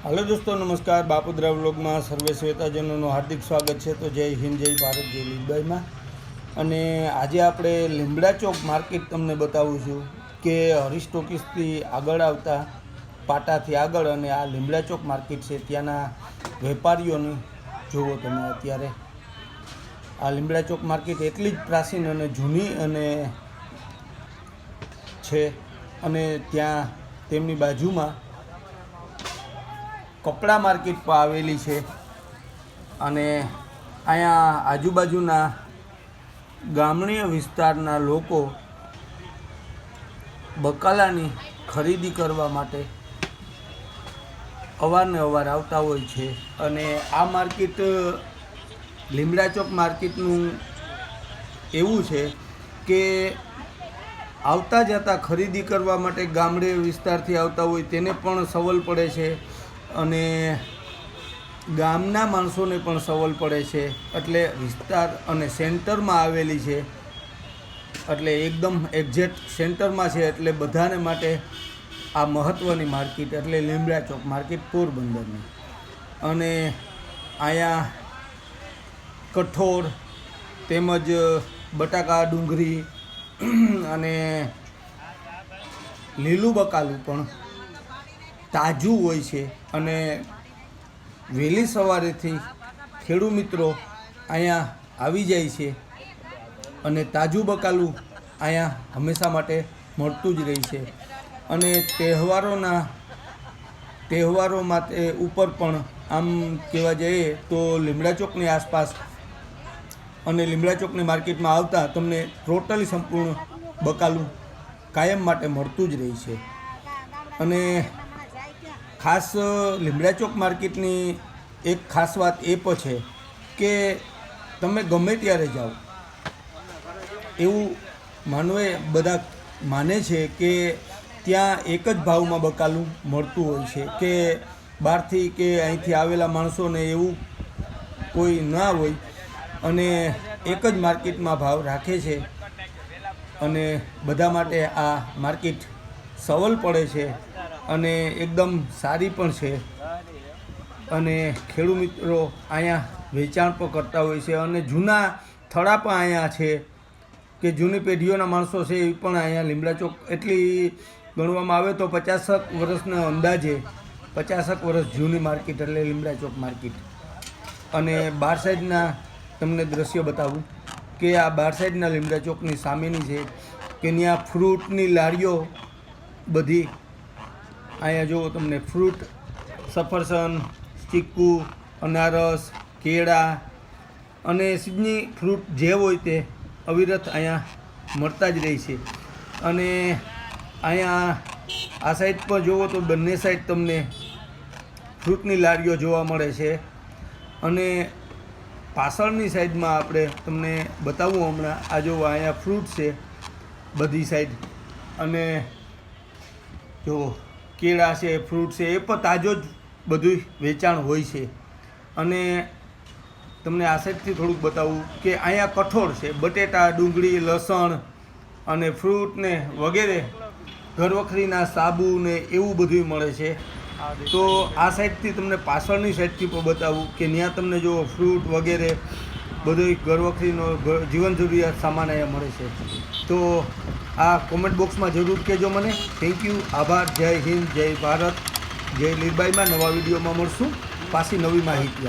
Hello दोस्तों, नमस्कार। बापुद्रा vlog में सर्वे श्वेताजनों हार्दिक स्वागत है। तो जय हिंद, जय भारत, जय લીંબાઈ में। અને આજે આપણે લીમડા ચોક માર્કેટ તમને બતાવું છું કે હરીશ ટોકીસથી આગળ આવતા પાટાથી આગળ અને આ લીમડા ચોક માર્કેટ છે, ત્યાંના વેપારીઓની જુઓ તમે અત્યારે આ લીમડા ચોક માર્કેટ એટલી જ પ્રાચીન અને જૂની અને છે અને ત્યાં તેમની બાજુમાં કપડા માર્કેટ પર આવેલી છે અને અહીંયા આજુબાજુના ગામડીય વિસ્તારના લોકો બકાલાની ખરીદી કરવા માટે અવારનવાર આવતા હોય છે અને આ માર્કેટ લીમડા ચોક માર્કેટનું એવું છે કે આવતા જતા ખરીદી કરવા માટે ગામડે વિસ્તારથી આવતા હોય તેને પણ સવલ પડે છે અને ગામના માણસોને પણ સવલ પડે છે। એટલે વિસ્તાર અને સેન્ટરમાં આવેલી છે, એટલે એકદમ એક્ઝેક્ટ સેન્ટરમાં છે, એટલે બધાને માટે આ મહત્ત્વની માર્કેટ એટલે લીમડા ચોક માર્કેટ પોરબંદરની। અને અહીંયા કઠોળ તેમજ બટાકા, ડુંગળી અને લીલું બકાલું પણ તાજું હોય છે અને વહેલી સવારેથી ખેડૂત મિત્રો અહીંયા આવી જાય છે અને તાજું બકાલું અહીંયા હંમેશા માટે મળતું જ રહે છે। અને તહેવારો માટે ઉપર પણ આમ કહેવા જઈએ તો લીમડા ચોકની આસપાસ અને લીમડા ચોકની માર્કેટમાં આવતા તમને ટોટલી સંપૂર્ણ બકાલું કાયમ માટે મળતું જ રહે છે। અને ખાસ લીમડા ચોક માર્કેટની એક ખાસ વાત એ પણ છે કે તમે ગમે ત્યારે જાઓ એવું બધા માને છે કે ત્યાં એક જ ભાવમાં બકાલું મળતું હોય છે, કે બહારથી કે અહીંથી આવેલા માણસોને એવું કોઈ ના હોય અને એક જ માર્કેટમાં ભાવ રાખે છે અને બધા માટે આ માર્કેટ સવલ પડે છે અને એકદમ સારી પણ છે અને ખેડૂત મિત્રો અહીંયા વેચાણ પણ કરતા હોય છે અને જૂના થડા પણ અહીંયા છે કે જૂની પેઢીઓના માણસો છે એ પણ અહીંયા લીમડા ચોક એટલી ગણવામાં આવે તો 50 વર્ષના અંદાજે 50 વર્ષ જૂની માર્કેટ એટલે લીમડા ચોક માર્કેટ। અને બાર સાઈડના તમને દ્રશ્ય બતાવું કે આ બાર સાઈડના લીમડા ચોકની સામેની છે કે ત્યાં ફ્રૂટની લારીઓ બધી અહીંયા જુઓ તમને ફ્રૂટ, સફરજન, ચીકુ, અનારસ, કેળા અને સિઝની ફ્રૂટ જે હોય તે અવિરત અહીંયા મળતા જ રહે છે। અને અહીંયા આ સાઈડ પર જુઓ તો બંને સાઈડ તમને ફ્રૂટની લારીઓ જોવા મળે છે અને પાછળની સાઈડમાં આપણે તમને બતાવું હમણાં આ જુઓ અહીંયા ફ્રૂટ છે બધી સાઈડ અને જો કેળા છે, ફ્રૂટ છે, એ પણ તાજો જ બધું વેચાણ હોય છે। અને તમને આ સાઈડથી થોડુંક બતાવું કે અહીંયા કઠોળ છે, બટેટા, ડુંગળી, લસણ અને ફ્રૂટ ને વગેરે ઘરવખરીના સાબુ ને એવું બધું મળે છે। તો આ સાઈડથી તમને પાછળની સાઈડથી પણ બતાવું કે ત્યાં તમને જો ફ્રૂટ વગેરે બધું ઘરવખરીનો જીવન જરૂરિયાત સામાન અહીંયા મળે છે। તો આ કોમેન્ટ બોક્સમાં જરૂર કહેજો મને। થેન્ક યુ, આભાર, જય હિન્દ, જય ભારત, જય લીંબાઈમાં। નવા વિડીયોમાં મળશું, પાછી નવી માહિતી